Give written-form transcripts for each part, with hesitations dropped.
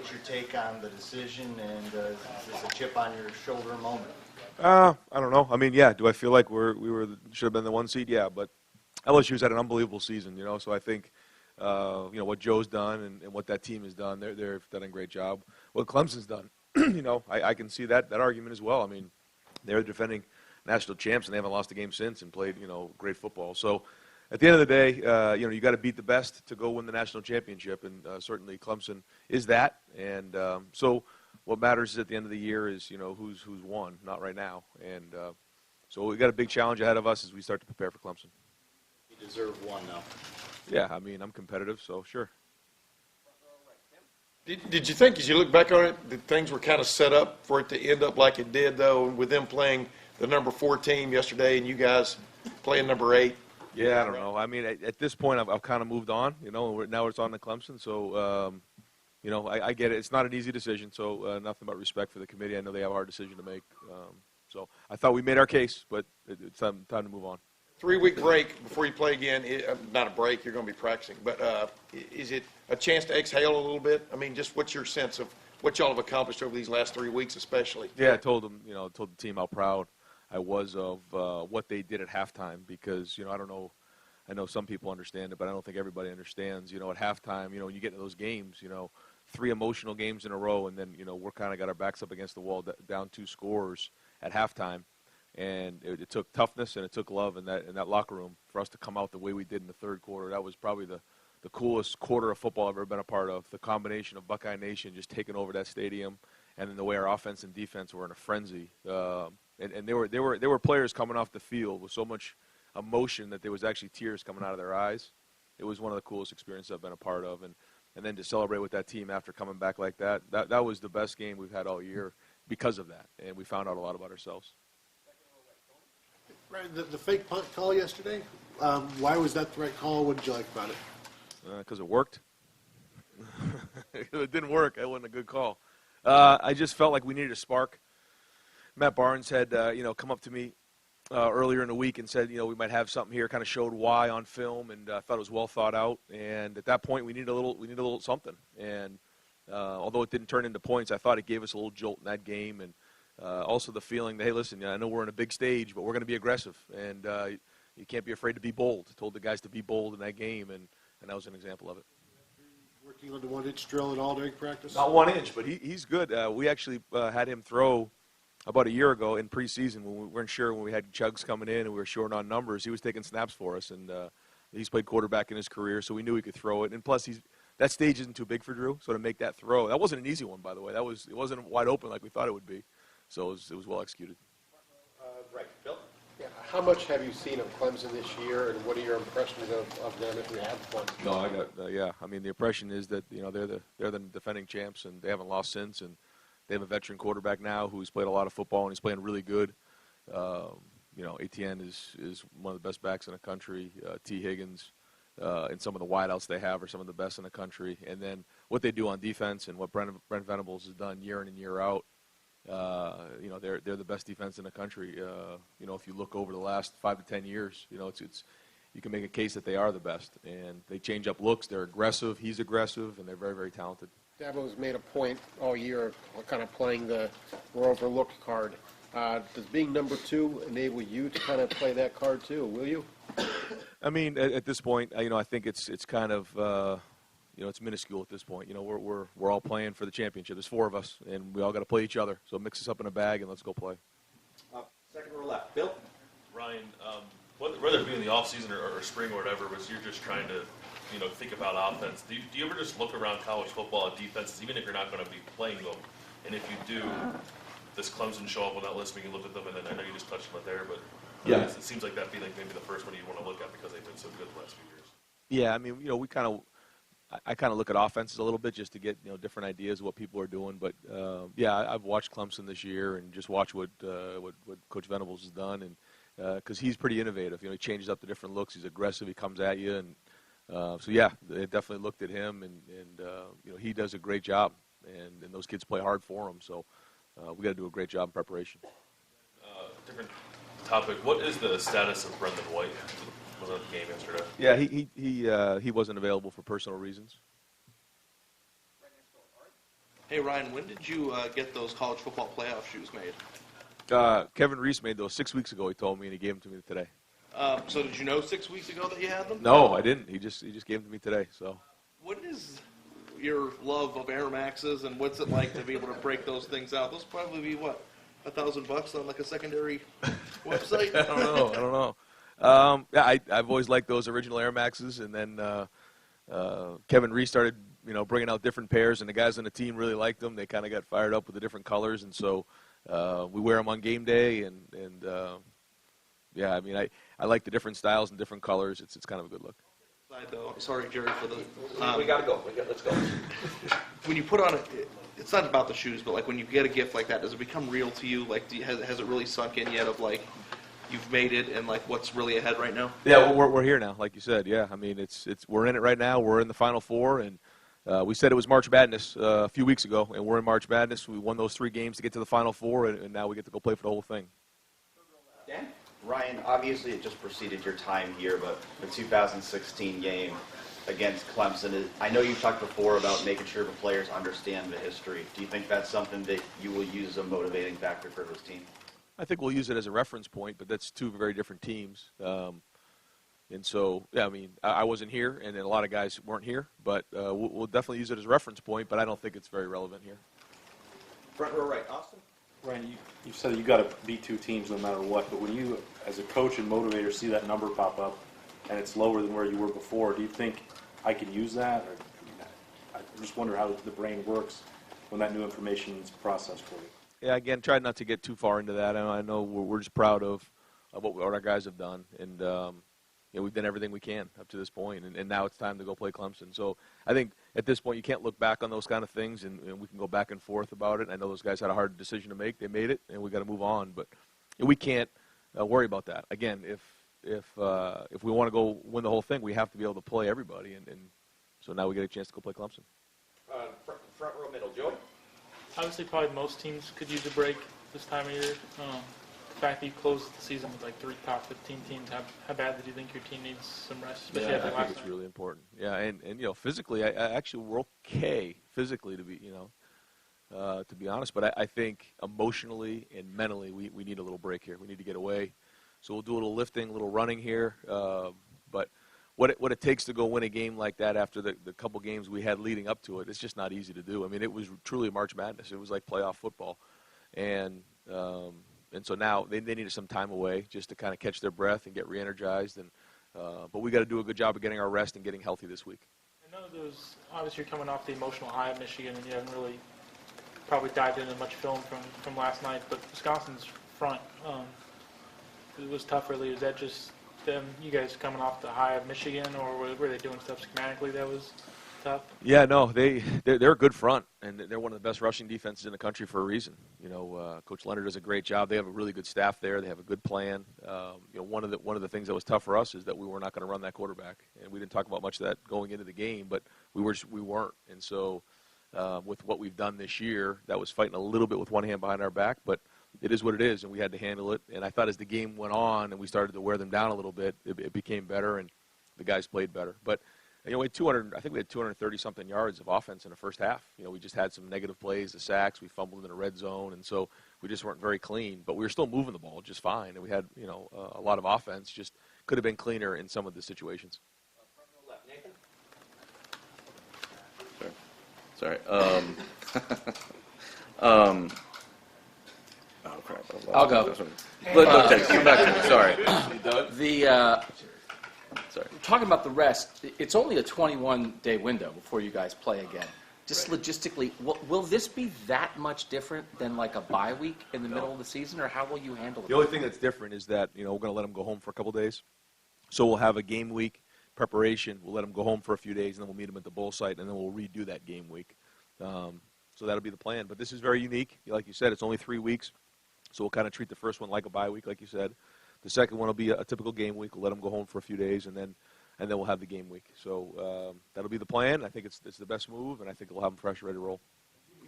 what's your take on the decision, and is this a chip on your shoulder moment? I don't know. I mean, yeah. Do I feel like should have been the 1 seed? Yeah, but LSU's had an unbelievable season, So I think, what Joe's done and what that team has done, they've done a great job. What Clemson's done, I can see that argument as well. I mean, they're defending national champs and they haven't lost a game since and played, great football. So at the end of the day, you got to beat the best to go win the national championship, and certainly Clemson is that. And so what matters at the end of the year is, who's won, not right now. And so we got a big challenge ahead of us as we start to prepare for Clemson. You deserve one, though. Yeah, I mean, I'm competitive, so sure. Did you think, as you look back on it, that things were kind of set up for it to end up like it did, though, with them playing the number 4 team yesterday and you guys playing number 8? Yeah, I don't know. I mean, at this point, I've kind of moved on, now it's on to Clemson. So, I get it. It's not an easy decision, so nothing but respect for the committee. I know they have a hard decision to make. So I thought we made our case, but it's time to move on. 3-week break before you play again. Not a break, you're going to be practicing. But is it a chance to exhale a little bit? I mean, just what's your sense of what y'all have accomplished over these last 3 weeks especially? Yeah, I told them, told the team how proud I was of what they did at halftime because, I don't know. I know some people understand it, but I don't think everybody understands. At halftime, when you get into those games, 3 emotional games in a row, and then, we're kind of got our backs up against the wall, down 2 scores at halftime. And it took toughness and it took love in that locker room for us to come out the way we did in the third quarter. That was probably the coolest quarter of football I've ever been a part of. The combination of Buckeye Nation just taking over that stadium, and then the way our offense and defense were in a frenzy. And there were players coming off the field with so much emotion that there was actually tears coming out of their eyes. It was one of the coolest experiences I've been a part of. And then to celebrate with that team after coming back like that was the best game we've had all year because of that. And we found out a lot about ourselves. Right, the fake punt call yesterday, why was that the right call? What did you like about it? Because it worked. If it didn't work, it wasn't a good call. I just felt like we needed a spark. Matt Barnes had, come up to me earlier in the week and said, we might have something here, kind of showed why on film, and I thought it was well thought out. And at that point, we needed a little something. And although it didn't turn into points, I thought it gave us a little jolt in that game. And also the feeling that, hey, listen, I know we're on a big stage, but we're going to be aggressive. And you can't be afraid to be bold. I told the guys to be bold in that game, and that was an example of it. Working on the 1-inch drill at all during practice? Not 1 inch, but he's good. We actually had him throw about a year ago in preseason when we weren't sure, when we had Chugs coming in and we were short on numbers. He was taking snaps for us, and he's played quarterback in his career, so we knew he could throw it. And plus, that stage isn't too big for Drew, so to make that throw, that wasn't an easy one, by the way. It wasn't wide open like we thought it would be, so it was well executed. Right, Bill? Yeah. How much have you seen of Clemson this year, and what are your impressions of them if you have one? No, I got yeah. I mean, the impression is that they're the defending champs, and they haven't lost since, and they have a veteran quarterback now who's played a lot of football and he's playing really good. Etienne is one of the best backs in the country. T. Higgins and some of the wideouts they have are some of the best in the country. And then what they do on defense and what Brent Venables has done year in and year out. They're the best defense in the country. If you look over the last 5 to 10 years, it's you can make a case that they are the best. And they change up looks. They're aggressive. He's aggressive, and they're very, very talented. Dabo's made a point all year of kind of playing the we're overlooked card. Does being number 2 enable you to kind of play that card too? Will you? I mean, at this point, I think it's kind of it's minuscule at this point. We're all playing for the championship. There's 4 of us, and we all got to play each other. So mix us up in a bag and let's go play. Second row left, Bill. Ryan, whether it be in the off season or spring or whatever, was you're just trying to think about offense. Do you ever just look around college football at defenses, even if you're not going to be playing them? And if you do, does Clemson show up on that list? We can look at them, and then I know you just touched on it there, but yeah, it seems like that'd be like maybe the first one you want to look at because they've been so good the last few years. Yeah, I mean, I kind of look at offenses a little bit just to get different ideas of what people are doing. But I've watched Clemson this year and just watched what Coach Venables has done, and because he's pretty innovative. He changes up the different looks. He's aggressive. He comes at you, and they definitely looked at him, and he does a great job, and those kids play hard for him. So we got to do a great job in preparation. Different topic. What is the status of Brendan White? Was at the game yesterday? Yeah, he wasn't available for personal reasons. Hey Ryan, when did you get those college football playoff shoes made? Kevin Reese made those 6 weeks ago. He told me, and he gave them to me today. So did you know 6 weeks ago that you had them? No, I didn't. He just gave them to me today. So. What is your love of Air Maxes, and what's it like to be able to break those things out? Those probably be what, $1,000 on like a secondary website? I don't know. Yeah, I've always liked those original Air Maxes, and then Kevin Reese started, bringing out different pairs, and the guys on the team really liked them. They kind of got fired up with the different colors, and so we wear them on game day, and yeah, I mean, I like the different styles and different colors. It's kind of a good look. Though, sorry, Jerry, for the. We gotta go. Let's go. When you put on it's not about the shoes, but like when you get a gift like that, does it become real to you? Like, has it really sunk in yet? Of like, you've made it, and like what's really ahead right now? Yeah, we're here now, like you said. Yeah, I mean, we're in it right now. We're in the Final Four, and we said it was March Madness a few weeks ago, and we're in March Madness. We won those 3 games to get to the Final Four, and now we get to go play for the whole thing. Dan? Ryan, obviously it just preceded your time here, but the 2016 game against Clemson, I know you've talked before about making sure the players understand the history. Do you think that's something that you will use as a motivating factor for this team? I think we'll use it as a reference point, but that's 2 very different teams. And so, yeah, I mean, I wasn't here, and then a lot of guys weren't here, but we'll definitely use it as a reference point, but I don't think it's very relevant here. Front row right, Austin. Ryan, you said you got to beat 2 teams no matter what, but when you, as a coach and motivator, see that number pop up and it's lower than where you were before, do you think I can use that? Or, I just wonder how the brain works when that new information is processed for you. Yeah, again, try not to get too far into that. I know we're just proud of what our guys have done, and we've done everything we can up to this point, and now it's time to go play Clemson. So I think at this point you can't look back on those kind of things, and we can go back and forth about it. I know those guys had a hard decision to make. They made it, and we got to move on. But we can't worry about that. Again, if we want to go win the whole thing, we have to be able to play everybody, and so now we get a chance to go play Clemson. Front row middle, Joey. Obviously, probably most teams could use a break this time of year. The fact that you closed the season with like 3 top 15 teams, how badly do you think your team needs some rest, especially after I last think it's night? really important. Yeah, and physically, I actually we're okay physically to be honest. But I think emotionally and mentally, we need a little break here. We need to get away. So we'll do a little lifting, a little running here. But what it takes to go win a game like that after the couple games we had leading up to it, it's just not easy to do. I mean, it was truly March Madness. It was like playoff football, and so now they needed some time away just to kind of catch their breath and get re-energized. But we got to do a good job of getting our rest and getting healthy this week. I know obviously you're coming off the emotional high of Michigan, and you haven't really probably dived into much film from last night. But Wisconsin's front, it was tough. Really, is that just them, you guys coming off the high of Michigan, or were they doing stuff schematically that was tough? Yeah, no, they're a good front, and they're one of the best rushing defenses in the country for a reason. Coach Leonard does a great job. They have a really good staff there. They have a good plan. One of the things that was tough for us is that we were not going to run that quarterback, and we didn't talk about much of that going into the game, but we weren't. And so with what we've done this year, that was fighting a little bit with one hand behind our back, but it is what it is, and we had to handle it. And I thought as the game went on and we started to wear them down a little bit, it became better, and the guys played better. But we had 230-something yards of offense in the first half. We just had some negative plays, the sacks. We fumbled in the red zone, and so we just weren't very clean. But we were still moving the ball just fine, and we had a lot of offense. Just could have been cleaner in some of the situations. Sorry. Oh crap! I'll go. Okay, come back to me. Sorry. Sorry. Talking about the rest, it's only a 21-day window before you guys play again. Just logistically, will this be that much different than like a bye week in the middle of the season, or how will you handle it? The only thing that's different is that we're going to let them go home for a couple days. So we'll have a game week preparation. We'll let them go home for a few days, and then we'll meet them at the bowl site, and then we'll redo that game week. So that'll be the plan. But this is very unique. Like you said, it's only 3 weeks. So we'll kind of treat the first one like a bye week, like you said. The second one will be a typical game week. We'll let them go home for a few days, and then we'll have the game week. So that'll be the plan. I think it's the best move, and I think we'll have them fresh, ready to roll.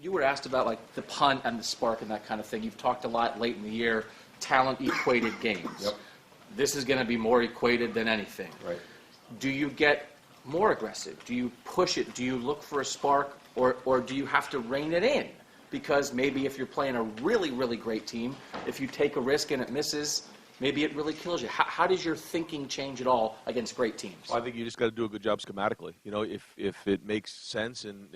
You were asked about like the punt and the spark and that kind of thing. You've talked a lot late in the year, talent-equated games. Yep. This is going to be more equated than anything. Right. Do you get more aggressive? Do you push it? Do you look for a spark, Or do you have to rein it in? Because maybe if you're playing a really, really great team, if you take a risk and it misses, maybe it really kills you. How does your thinking change at all against great teams? Well, I think you just got to do a good job schematically. You know, if it makes sense and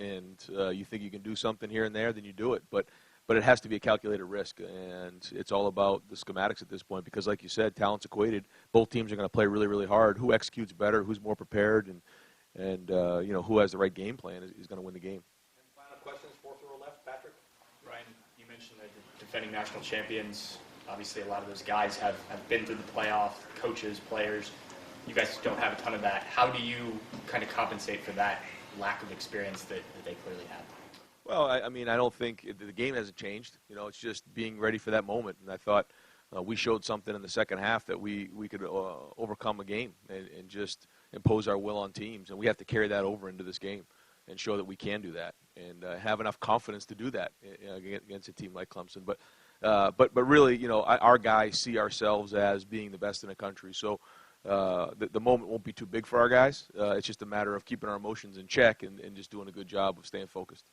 you think you can do something here and there, then you do it. But it has to be a calculated risk, and it's all about the schematics at this point because, like you said, talent's equated. Both teams are going to play really, really hard. Who executes better, who's more prepared, and you know, who has the right game plan is going to win the game. And final questions, fourth row left, Patrick. Ryan, you mentioned that the defending national champions, obviously a lot of those guys have been through the playoff, coaches, players. You guys don't have a ton of that. How do you kind of compensate for that lack of experience that they clearly have? Well, I mean, I don't think the game hasn't changed. You know, it's just being ready for that moment. And I thought we showed something in the second half that we could overcome a game and just impose our will on teams. And we have to carry that over into this game and show that we can do that and have enough confidence to do that against a team like Clemson. But really, you know, our guys see ourselves as being the best in the country. So the moment won't be too big for our guys. It's just a matter of keeping our emotions in check and just doing a good job of staying focused.